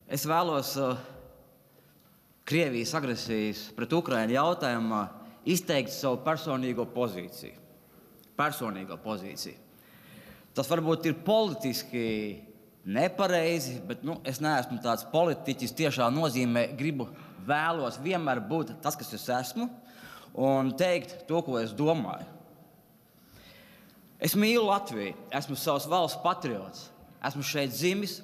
Es vēlos Krievijas agresijas pret Ukrainu jautājumā izteikt savu personīgo pozīciju. Tas varbūt ir politiski nepareizi, bet es neesmu tāds politiķis. Tiešā nozīmē vēlos vienmēr būt tas, kas es esmu, un teikt to, ko es domāju. Es mīlu Latviju, esmu savas valsts patriots, esmu šeit dzimis,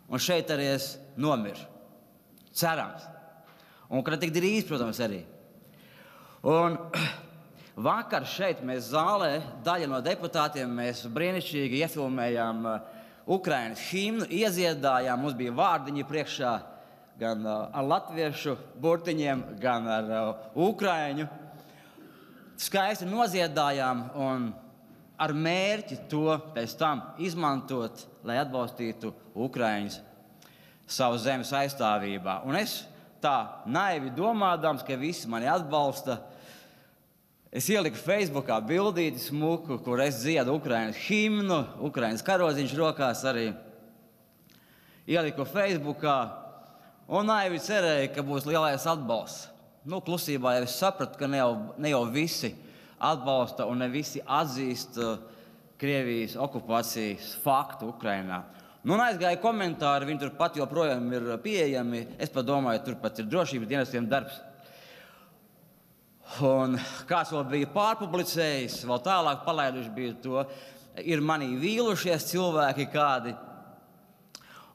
un šeit arī es nomiršu. Cerams. Un kad tik drīz, protams, arī. Un vakar šeit mēs zālē, daļa no deputātiem, mēs brīnišķīgi iefilmējām Ukrainas himnu, iedziedājām, mums bija vārdiņi priekšā gan ar latviešu burtiņiem, gan ar ukraiņu. Skaisti nodziedājām un ar mērķi to pēc tam izmantot, lai atbalstītu Ukraiņus savu zemes aizstāvībā. Un es tā naivi domādams, ka visi mani atbalsta, es ieliku Facebookā bildīti smuku, kur es dziedu Ukrainas himnu, Ukrainas karodziņš rokās arī. Ieliku Facebookā un naivi cerēju, ka būs lielais atbalsts. Klusībā jau es sapratu, ka ne jau visi atbalsta un ne visi atzīst Krievijas okupācijas faktu Ukrainā. Aizgāja komentāri, viņi turpat joprojām ir pieejami. Es padomāju, turpat ir drošības dienestiem darbs. Un kāds vēl bija pārpublicējis, vēl tālāk palaiduši bija to, ir manī vīlušies cilvēki kādi.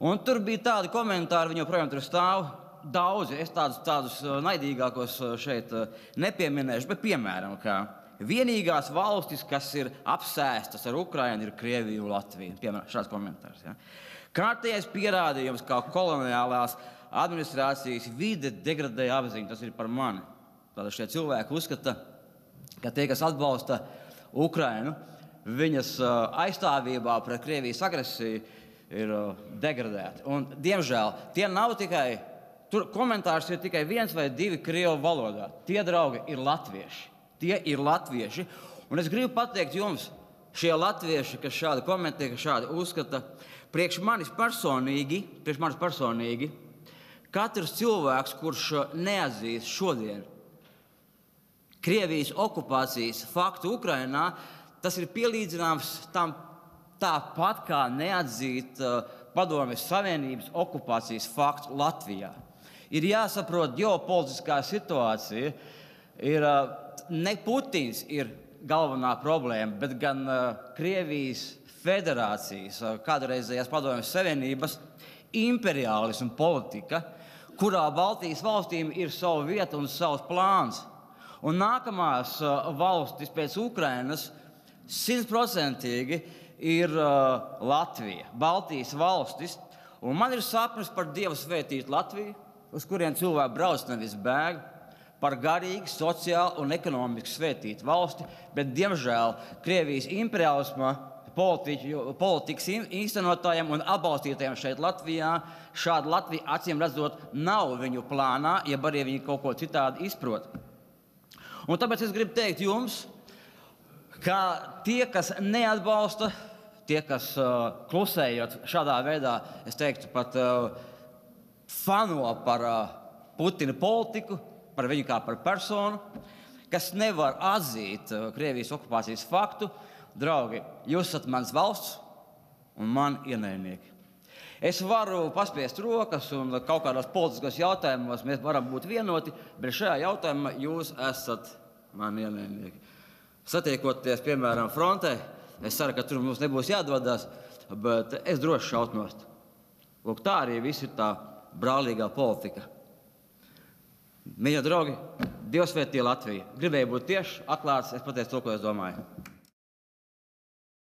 Un tur bija tādi komentāri, viņi joprojām tur stāv daudzi. Es tādus naidīgākos šeit nepieminēšu, bet piemēram, kā vienīgās valstis, kas ir apsēstas ar Ukrainu, ir Krievija un Latvija. Piemēram, šāds komentārs. Ja? Kārtējais pierādījums, kā koloniālās administrācijas vide degradēja apziņu. Tas ir par mani. Tātad šie cilvēki uzskata, ka tie, kas atbalsta Ukrainu, viņas aizstāvībā pret Krievijas agresiju ir degradēti. Un, diemžēl, tie nav tikai, tur komentārs ir tikai viens vai divi krievu valodā. Tie draugi ir latvieši. Un es gribu pateikt jums, šie latvieši, kas šādi komentē, kas šādi uzskata, priekš manis personīgi, katrs cilvēks, kurš neatzīst šodien Krievijas okupācijas faktu Ukrainā, tas ir pielīdzināms tam tāpat kā neatzīt Padomju Savienības okupācijas faktu Latvijā. Ir jāsaprot ģeopolitiskā situācija. Ne Putins ir galvenā problēma, bet gan Krievijas federācijas, kādreizējās Padomju Savienības imperiālisma politika, kurā Baltijas valstīm ir sava vieta un savs plāns. Un nākamās valstis pēc Ukrainas 100% ir Latvija, Baltijas valstis. Un man ir sapnis par Dievu svētītu Latviju, uz kurien cilvēki brauc nevis bēg, par garīgi, sociāli un ekonomiski svētītu valsti, bet, diemžēl, Krievijas imperiālisma politikas īstenotājiem un atbalstītājiem šeit Latvijā šāda Latvija, acīm redzot, nav viņu plānā, ja arī viņi kaut ko citādi izprot. Un tāpēc es gribu teikt jums, ka tie, kas neatbalsta, tie, kas klusējot šādā veidā, es teiktu pat fano par Putina politiku, par viņu kā par personu, kas nevar atzīt Krievijas okupācijas faktu, draugi, jūs esat mans valsts un man ienaidnieki. Es varu paspiest rokas un kaut kādos politiskos jautājumos mēs varam būt vienoti, bet šajā jautājumā jūs esat mani ienaidnieki. Satiekoties, piemēram, frontē, es ceru, ka tur mums nebūs jādodas, bet es droši šaut nost. Lūk, tā arī viss ir tā brālīgā politika. Mīļie draugi, Dievs svētī Latviju. Gribēju būt tieši atklāts, es pateicu to, ko es domāju.